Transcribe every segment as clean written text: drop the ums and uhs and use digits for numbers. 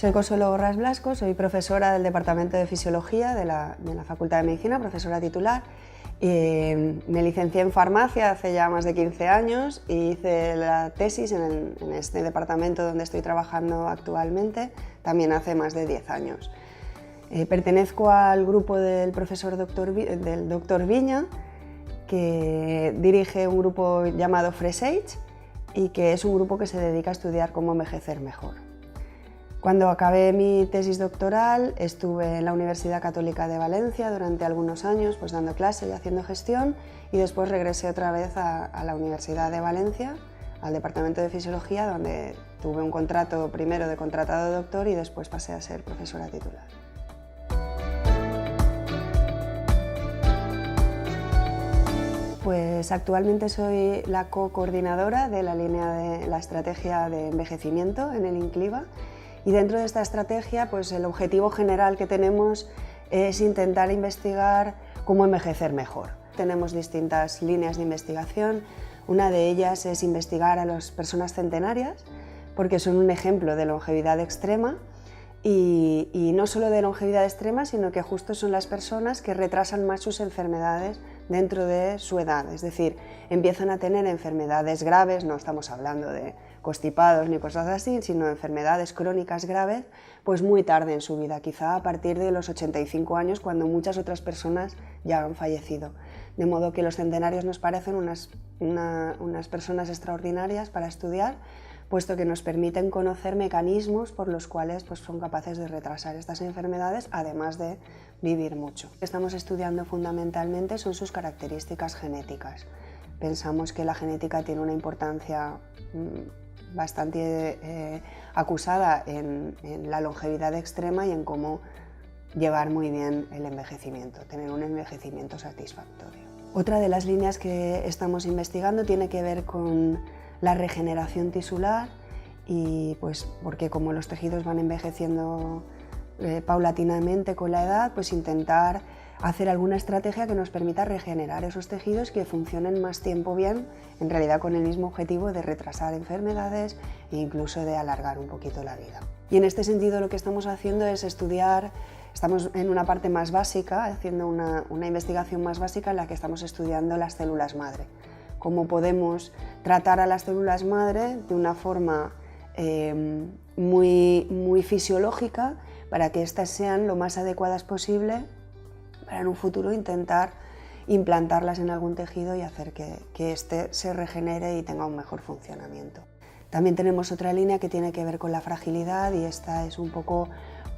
Soy Consuelo Borràs Blasco, soy profesora del Departamento de Fisiología de la Facultad de Medicina, profesora titular. Me licencié en farmacia hace ya más de 15 años y hice la tesis en este departamento donde estoy trabajando actualmente también hace más de 10 años. Pertenezco al grupo del del doctor Viña, que dirige un grupo llamado Fresh Age y que es un grupo que se dedica a estudiar cómo envejecer mejor. Cuando acabé mi tesis doctoral estuve en la Universidad Católica de Valencia durante algunos años pues dando clase y haciendo gestión, y después regresé otra vez a la Universidad de Valencia, al Departamento de Fisiología, donde tuve un contrato primero de contratado de doctor y después pasé a ser profesora titular. Pues actualmente soy la co-coordinadora de la línea de la estrategia de envejecimiento en el INCLIVA. Y dentro de esta estrategia, pues el objetivo general que tenemos es intentar investigar cómo envejecer mejor. Tenemos distintas líneas de investigación. Una de ellas es investigar a las personas centenarias, porque son un ejemplo de longevidad extrema, y no solo de longevidad extrema, sino que justo son las personas que retrasan más sus enfermedades dentro de su edad, es decir, empiezan a tener enfermedades graves, no estamos hablando de constipados ni cosas así, sino enfermedades crónicas graves, pues muy tarde en su vida, quizá a partir de los 85 años, cuando muchas otras personas ya han fallecido. De modo que los centenarios nos parecen unas personas extraordinarias para estudiar, puesto que nos permiten conocer mecanismos por los cuales pues, son capaces de retrasar estas enfermedades, además de vivir mucho. Lo que estamos estudiando fundamentalmente son sus características genéticas. Pensamos que la genética tiene una importancia bastante acusada en la longevidad extrema y en cómo llevar muy bien el envejecimiento, tener un envejecimiento satisfactorio. Otra de las líneas que estamos investigando tiene que ver con la regeneración tisular, y pues porque como los tejidos van envejeciendo paulatinamente con la edad, pues intentar hacer alguna estrategia que nos permita regenerar esos tejidos que funcionen más tiempo bien, en realidad con el mismo objetivo de retrasar enfermedades e incluso de alargar un poquito la vida. Y en este sentido lo que estamos haciendo es estudiar, estamos en una parte más básica, haciendo una investigación más básica en la que estamos estudiando las células madre. Cómo podemos tratar a las células madre de una forma muy fisiológica para que éstas sean lo más adecuadas posible para en un futuro intentar implantarlas en algún tejido y hacer que éste se regenere y tenga un mejor funcionamiento. También tenemos otra línea que tiene que ver con la fragilidad, y esta es un poco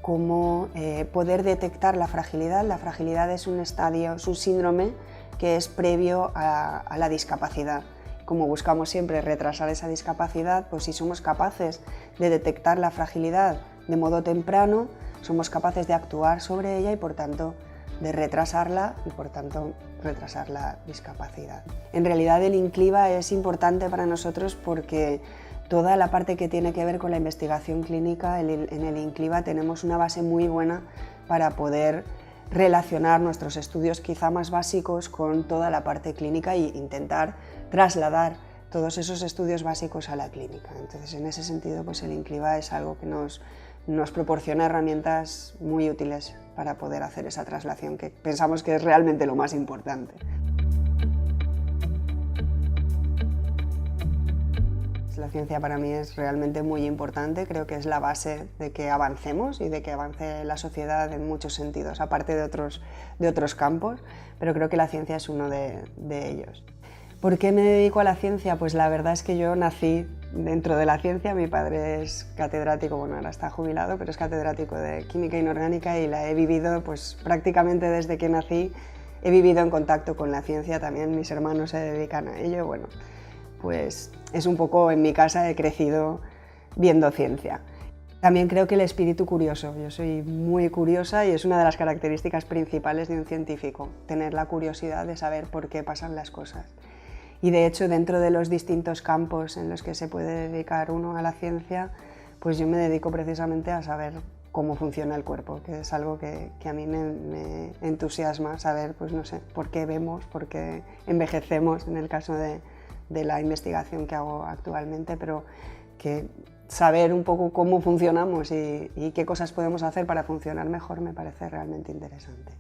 cómo poder detectar la fragilidad. La fragilidad es un estadio, es un síndrome que es previo a la discapacidad. Como buscamos siempre retrasar esa discapacidad, pues si somos capaces de detectar la fragilidad de modo temprano, somos capaces de actuar sobre ella y por tanto de retrasarla y por tanto retrasar la discapacidad. En realidad el INCLIVA es importante para nosotros porque toda la parte que tiene que ver con la investigación clínica, en el INCLIVA tenemos una base muy buena para poder relacionar nuestros estudios quizá más básicos con toda la parte clínica e intentar trasladar todos esos estudios básicos a la clínica. Entonces, en ese sentido, pues el INCLIVA es algo que nos proporciona herramientas muy útiles para poder hacer esa traslación, que pensamos que es realmente lo más importante. La ciencia para mí es realmente muy importante, creo que es la base de que avancemos y de que avance la sociedad en muchos sentidos, aparte de otros campos, pero creo que la ciencia es uno de ellos. ¿Por qué me dedico a la ciencia? Pues la verdad es que yo nací dentro de la ciencia. Mi padre es catedrático, bueno, ahora está jubilado, pero es catedrático de química inorgánica y la he vivido pues prácticamente desde que nací. He vivido en contacto con la ciencia, también mis hermanos se dedican a ello. Bueno, pues es un poco, en mi casa he crecido viendo ciencia. También creo que el espíritu curioso, yo soy muy curiosa y es una de las características principales de un científico, tener la curiosidad de saber por qué pasan las cosas. Y de hecho, dentro de los distintos campos en los que se puede dedicar uno a la ciencia, pues yo me dedico precisamente a saber cómo funciona el cuerpo, que es algo que a mí me entusiasma, saber, pues no sé, por qué vemos, por qué envejecemos en el caso de de la investigación que hago actualmente, pero que saber un poco cómo funcionamos y qué cosas podemos hacer para funcionar mejor me parece realmente interesante.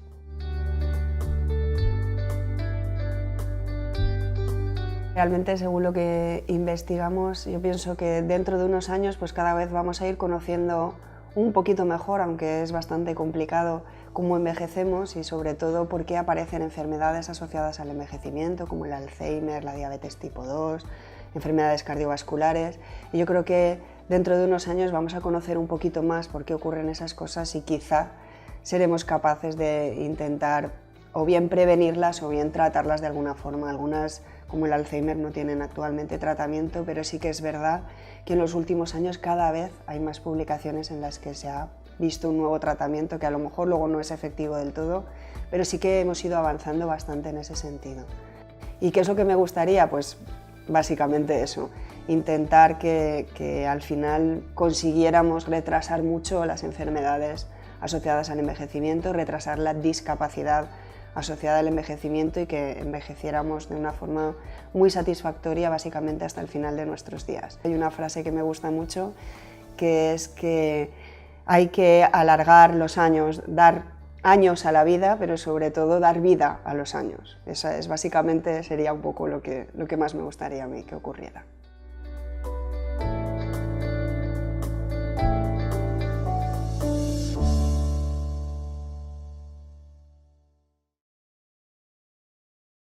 Realmente, según lo que investigamos, yo pienso que dentro de unos años pues cada vez vamos a ir conociendo un poquito mejor, aunque es bastante complicado, cómo envejecemos y sobre todo por qué aparecen enfermedades asociadas al envejecimiento, como el Alzheimer, la diabetes tipo 2, enfermedades cardiovasculares. Y yo creo que dentro de unos años vamos a conocer un poquito más por qué ocurren esas cosas y quizá seremos capaces de intentar o bien prevenirlas o bien tratarlas de alguna forma. Algunas, como el Alzheimer, no tienen actualmente tratamiento, pero sí que es verdad que en los últimos años cada vez hay más publicaciones en las que se ha visto un nuevo tratamiento que a lo mejor luego no es efectivo del todo, pero sí que hemos ido avanzando bastante en ese sentido. ¿Y qué es lo que me gustaría? Pues básicamente eso, intentar que al final consiguiéramos retrasar mucho las enfermedades asociadas al envejecimiento, retrasar la discapacidad asociada al envejecimiento y que envejeciéramos de una forma muy satisfactoria básicamente hasta el final de nuestros días. Hay una frase que me gusta mucho, que es que hay que alargar los años, dar años a la vida, pero sobre todo dar vida a los años. Eso es básicamente, sería un poco lo que más me gustaría a mí que ocurriera.